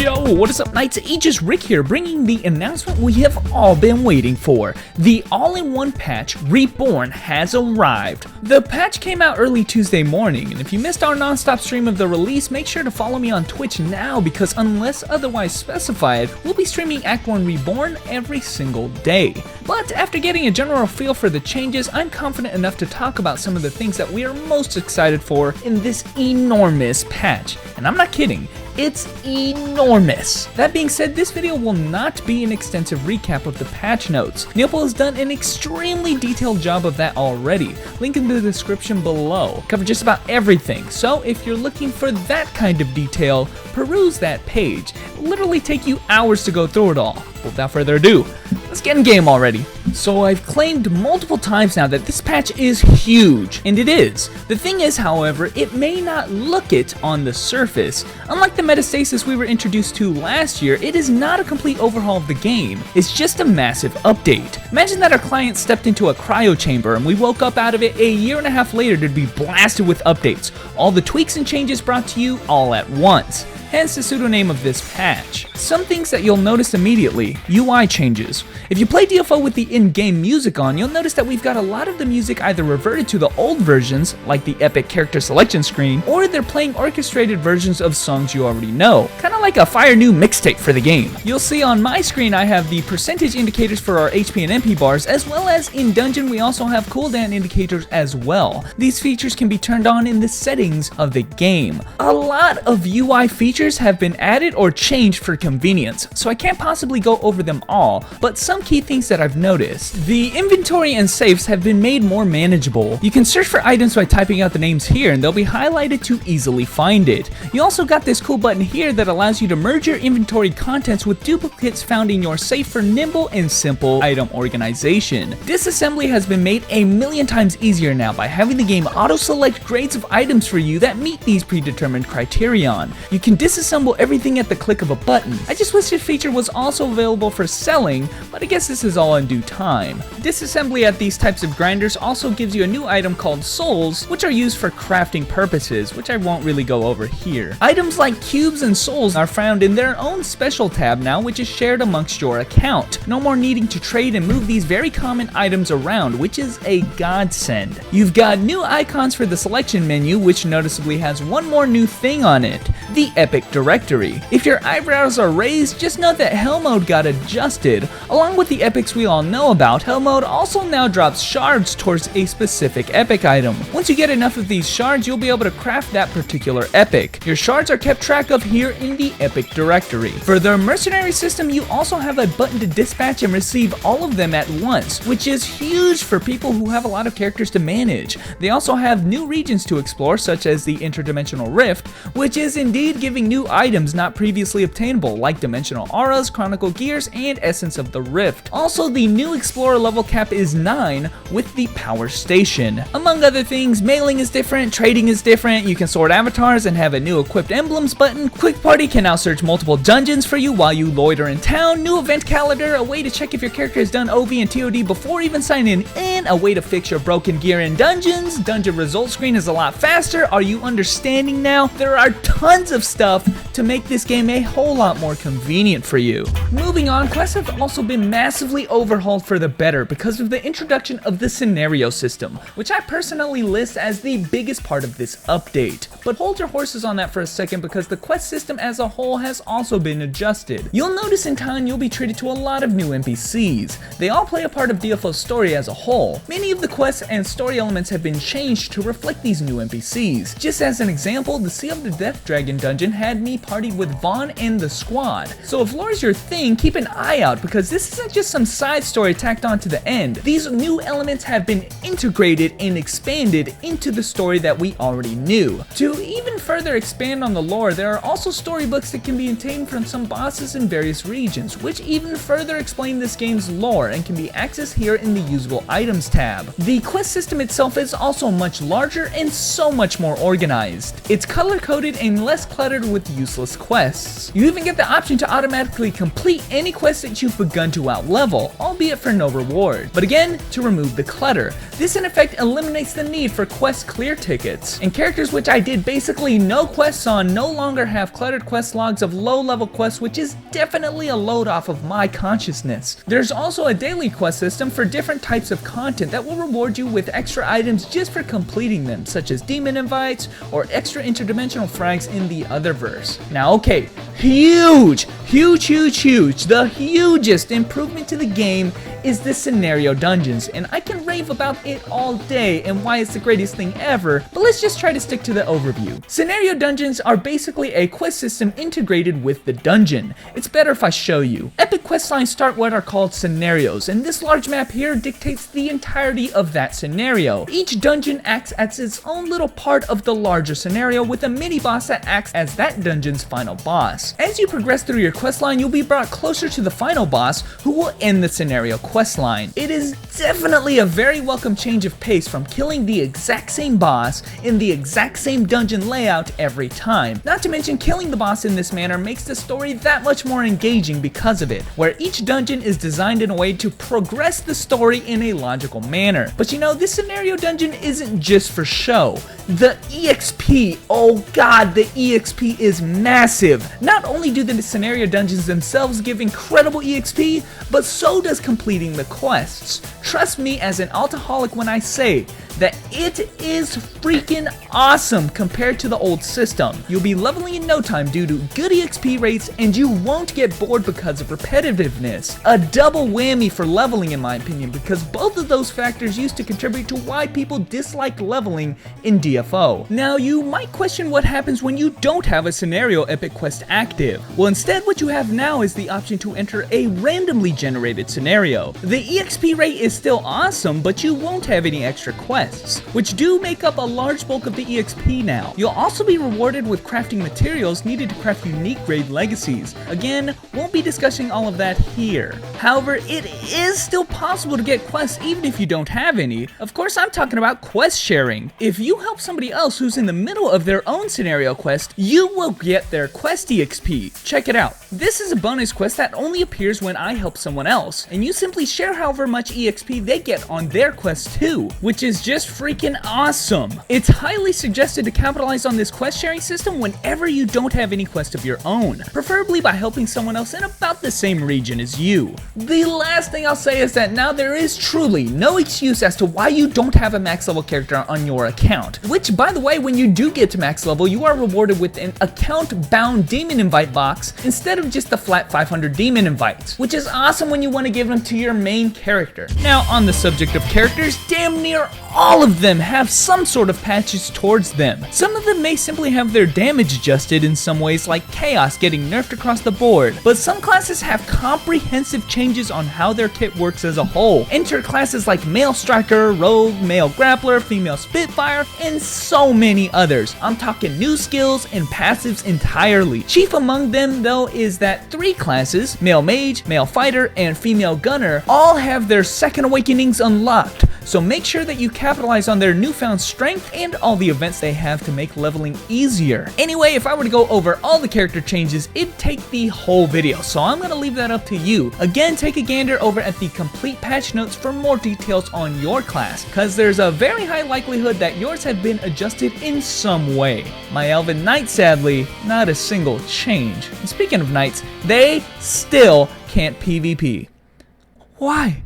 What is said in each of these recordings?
Yo, what is up, Knights? Aegis Rick here, bringing the announcement we have all been waiting for. The all-in-one patch, REBORN, has arrived. The patch came out early Tuesday morning, and if you missed our non-stop stream of the release, make sure to follow me on Twitch now, because unless otherwise specified, we'll be streaming Act 1 REBORN every single day. But after getting a general feel for the changes, I'm confident enough to talk about some of the things that we are most excited for in this enormous patch. And I'm not kidding. It's enormous. That being said, this video will not be an extensive recap of the patch notes. Neopal has done an extremely detailed job of that already. Link in the description below. Cover just about everything, so if you're looking for that kind of detail, peruse that page. It'll literally take you hours to go through it all. But without further ado, let's get in game already. So I've claimed multiple times now that this patch is huge, and it is. The thing is, however, it may not look it on the surface. Unlike the metastasis we were introduced to last year, it is not a complete overhaul of the game. It's just a massive update. Imagine that our client stepped into a cryo chamber and we woke up out of it a year and a half later to be blasted with updates. All the tweaks and changes brought to you all at once. Hence the pseudonym of this patch. Some things that you'll notice immediately: UI changes. If you play DFO with the in-game music on, you'll notice that we've got a lot of the music either reverted to the old versions, like the epic character selection screen, or they're playing orchestrated versions of songs you already know. Kinda like a fire new mixtape for the game. You'll see on my screen I have the percentage indicators for our HP and MP bars, as well as in dungeon we also have cooldown indicators as well. These features can be turned on in the settings of the game. A lot of UI features have been added or changed for convenience, so I can't possibly go over them all, but some key things that I've noticed. The inventory and safes have been made more manageable. You can search for items by typing out the names here and they'll be highlighted to easily find it. You also got this cool button here that allows you to merge your inventory contents with duplicates found in your safe for nimble and simple item organization. Disassembly has been made a million times easier now by having the game auto-select grades of items for you that meet these predetermined criterion. You can disassemble everything at the click of a button. I just wish this feature was also available for selling, but I guess this is all in due time. Disassembly at these types of grinders also gives you a new item called souls, which are used for crafting purposes, which I won't really go over here. Items like cubes and souls are found in their own special tab now, which is shared amongst your account. No more needing to trade and move these very common items around, which is a godsend. You've got new icons for the selection menu, which noticeably has one more new thing on it: the Epic Directory. If your eyebrows are raised, just note that Hell Mode got adjusted. Along with the epics we all know about, Hell Mode also now drops shards towards a specific epic item. Once you get enough of these shards, you'll be able to craft that particular epic. Your shards are kept track of here in the Epic Directory. For the mercenary system, you also have a button to dispatch and receive all of them at once, which is huge for people who have a lot of characters to manage. They also have new regions to explore, such as the Interdimensional Rift, which is indeed giving new items not previously obtainable, like Dimensional Auras, Chronicle Gears, and Essence of the Rift. Also, the new Explorer level cap is 9 with the Power Station. Among other things, mailing is different, trading is different, you can sort avatars and have a new equipped emblems button, Quick Party can now search multiple dungeons for you while you loiter in town, new event calendar, a way to check if your character has done OV and TOD before even signing in, a way to fix your broken gear in dungeons, dungeon result screen is a lot faster. Are you understanding now? There are tons of stuff to make this game a whole lot more convenient for you. Moving on, quests have also been massively overhauled for the better because of the introduction of the scenario system, which I personally list as the biggest part of this update. But hold your horses on that for a second, because the quest system as a whole has also been adjusted. You'll notice in time you'll be treated to a lot of new NPCs. They all play a part of DFO's story as a whole. Many of the quests and story elements have been changed to reflect these new NPCs. Just as an example, the Sea of the Death Dragon dungeon had me partied with Vaughn and the squad. So if lore's your thing, keep an eye out, because this isn't just some side story tacked on to the end. These new elements have been integrated and expanded into the story that we already knew. To even further expand on the lore, there are also storybooks that can be obtained from some bosses in various regions, which even further explain this game's lore and can be accessed here in the usable items tab. The quest system itself is also much larger and so much more organized. It's color-coded and less cluttered with useless useless quests. You even get the option to automatically complete any quest that you've begun to outlevel, albeit for no reward. But again, to remove the clutter. This in effect eliminates the need for quest clear tickets, and characters which I did basically no quests on no longer have cluttered quest logs of low level quests, which is definitely a load off of my consciousness. There's also a daily quest system for different types of content that will reward you with extra items just for completing them, such as demon invites or extra interdimensional frags in the Otherverse. Now okay, huge, the hugest improvement to the game is the scenario dungeons, and I can rave about it all day and why it's the greatest thing ever, but let's just try to stick to the overview. Scenario dungeons are basically a quest system integrated with the dungeon. It's better if I show you. Epic quest lines start what are called scenarios, and this large map here dictates the entirety of that scenario. Each dungeon acts as its own little part of the larger scenario, with a mini boss that acts as that dungeon's final boss. As you progress through your quest line, you'll be brought closer to the final boss, who will end the scenario quest line. It is definitely a very welcome change of pace from killing the exact same boss in the exact same dungeon layout every time. Not to mention, killing the boss in this manner makes the story that much more engaging because of it, where each dungeon is designed in a way to progress the story in a logical manner. But you know, this scenario dungeon isn't just for show. The EXP, oh god, the EXP is massive. Not only do the scenario dungeons themselves give incredible EXP, but so does completing the quests. Trust me as an alcoholic when I say that it is freaking awesome compared to the old system. You'll be leveling in no time due to good EXP rates, and you won't get bored because of repetitiveness. A double whammy for leveling in my opinion, because both of those factors used to contribute to why people dislike leveling in DFO. Now you might question what happens when you don't have a scenario epic quest active. Well, instead what you have now is the option to enter a randomly generated scenario. The EXP rate is still awesome, but you won't have any extra quests, which do make up a large bulk of the EXP now. You'll also be rewarded with crafting materials needed to craft unique grade legacies. Again, won't be discussing all of that here. However, it is still possible to get quests even if you don't have any. Of course, I'm talking about quest sharing. If you help somebody else who's in the middle of their own scenario quest, you will get their quest EXP. Check it out. This is a bonus quest that only appears when I help someone else, and you simply share however much EXP they get on their quest too, which is just freaking awesome. It's highly suggested to capitalize on this quest sharing system whenever you don't have any quest of your own, preferably by helping someone else in about the same region as you. The last thing I'll say is that now there is truly no excuse as to why you don't have a max level character on your account, which by the way, when you do get to max level, you are rewarded with an account bound demon invite box instead of just the flat 500 demon invites, which is awesome when you want to give them to your main character. Now on the subject of characters, damn near all of them have some sort of patches towards them. Some of them may simply have their damage adjusted in some ways, like Chaos getting nerfed across the board, but some classes have comprehensive changes on how their kit works as a whole. Enter classes like Male Striker, Rogue, Male Grappler, Female Spitfire, and so many others. I'm talking new skills and passives entirely. Chief among them though is that 3 classes, Male Mage, Male Fighter, and Female Gunner, all have their second awakenings unlocked, so make sure that you capitalize on their newfound strength and all the events they have to make leveling easier. Anyway, if I were to go over all the character changes, it'd take the whole video, so I'm gonna leave that up to you. Again, take a gander over at the complete patch notes for more details on your class, cause there's a very high likelihood that yours have been adjusted in some way. My Elven Night, sadly, not a single change. And speaking of knights, they still can't PvP. Why?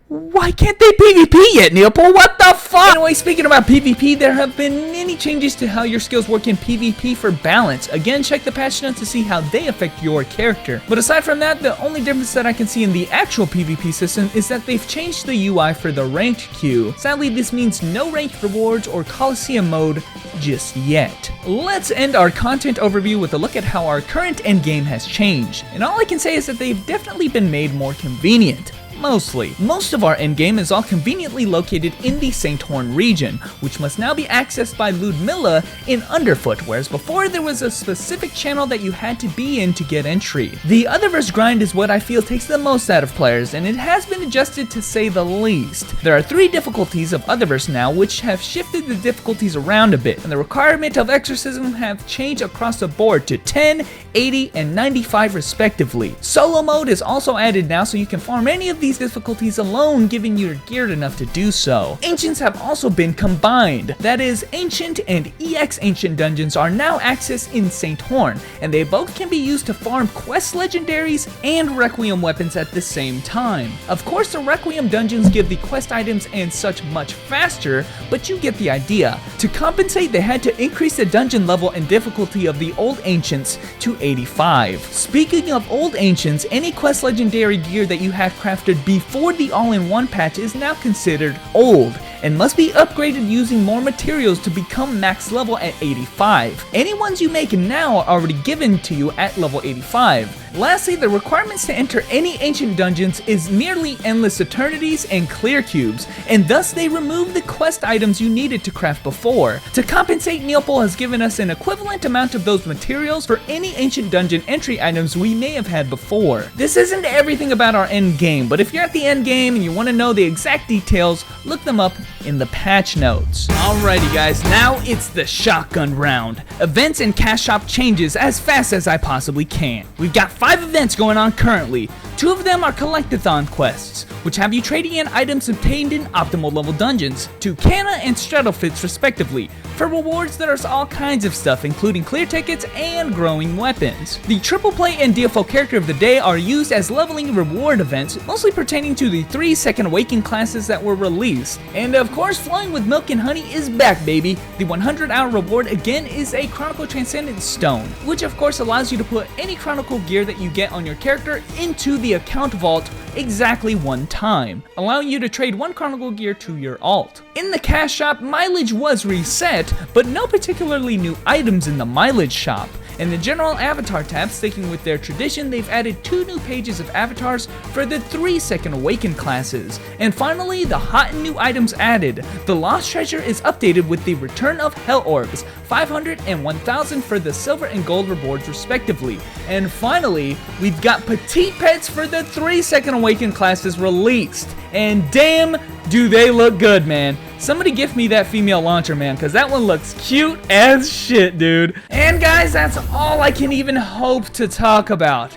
Why can't they PvP yet, Neopol? What the fuck? Anyway, speaking about PvP, there have been many changes to how your skills work in PvP for balance. Again, check the patch notes to see how they affect your character. But aside from that, the only difference that I can see in the actual PvP system is that they've changed the UI for the ranked queue. Sadly, this means no ranked rewards or Coliseum mode just yet. Let's end our content overview with a look at how our current endgame has changed. And all I can say is that they've definitely been made more convenient. mostly. Most of our endgame is all conveniently located in the St. Horn region, which must now be accessed by Ludmilla in Underfoot, whereas before there was a specific channel that you had to be in to get entry. The Otherverse grind is what I feel takes the most out of players, and it has been adjusted to say the least. There are 3 difficulties of Otherverse now, which have shifted the difficulties around a bit, and the requirement of exorcism have changed across the board to 10, 80, and 95 respectively. Solo mode is also added now, so you can farm any of these difficulties alone, giving you geared enough to do so. Ancients have also been combined. That is, Ancient and EX Ancient dungeons are now accessed in St. Horn, and they both can be used to farm quest legendaries and Requiem weapons at the same time. Of course, the Requiem dungeons give the quest items and such much faster, but you get the idea. To compensate, they had to increase the dungeon level and difficulty of the old Ancients to 85. Speaking of old Ancients, any quest legendary gear that you had crafted before the all-in-one patch is now considered old and must be upgraded using more materials to become max level at 85. Any ones you make now are already given to you at level 85. Lastly, the requirements to enter any ancient dungeons is nearly endless eternities and clear cubes, and thus they remove the quest items you needed to craft before. To compensate, Neopol has given us an equivalent amount of those materials for any ancient dungeon entry items we may have had before. This isn't everything about our end game, but if you're at the end game and you want to know the exact details, look them up in the patch notes. Alrighty guys, now it's the shotgun round. Events and cash shop changes as fast as I possibly can. We've got 5 events going on currently. 2 of them are collectathon quests, which have you trading in items obtained in optimal level dungeons, to Canna and Stratofits respectively, for rewards that are all kinds of stuff, including clear tickets and growing weapons. The triple play and DFO character of the day are used as leveling reward events, mostly pertaining to the 3 Second Awaken classes that were released. And of course, Flowing with Milk and Honey is back, baby. The 100-hour reward again is a Chronicle Transcendence Stone, which of course allows you to put any Chronicle gear that you get on your character into the account vault exactly 1 time, allowing you to trade 1 Chronicle gear to your alt. In the cash shop, mileage was reset, but no particularly new items in the mileage shop. In the general avatar tab, sticking with their tradition, they've added 2 new pages of avatars for the 3 Second Awaken classes. And finally, the hot and new items added. The Lost Treasure is updated with the return of Hell Orbs, 500 and 1000 for the silver and gold rewards respectively. And finally, we've got Petite Pets for the 3 Second Awaken classes released. And damn, do they look good, man. Somebody gift me that female launcher, man, because that one looks cute as shit, dude. And guys, that's all I can even hope to talk about.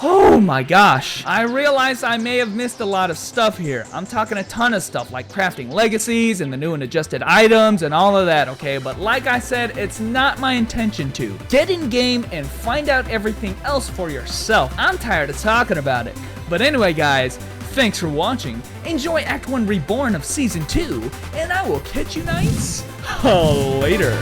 Oh my gosh. I realize I may have missed a lot of stuff here. I'm talking a ton of stuff like crafting legacies and the new and adjusted items and all of that, okay? But like I said, it's not my intention to. Get in game and find out everything else for yourself. I'm tired of talking about it. But anyway, guys, thanks for watching. Enjoy Act 1 Reborn of Season 2, and I will catch you knights later.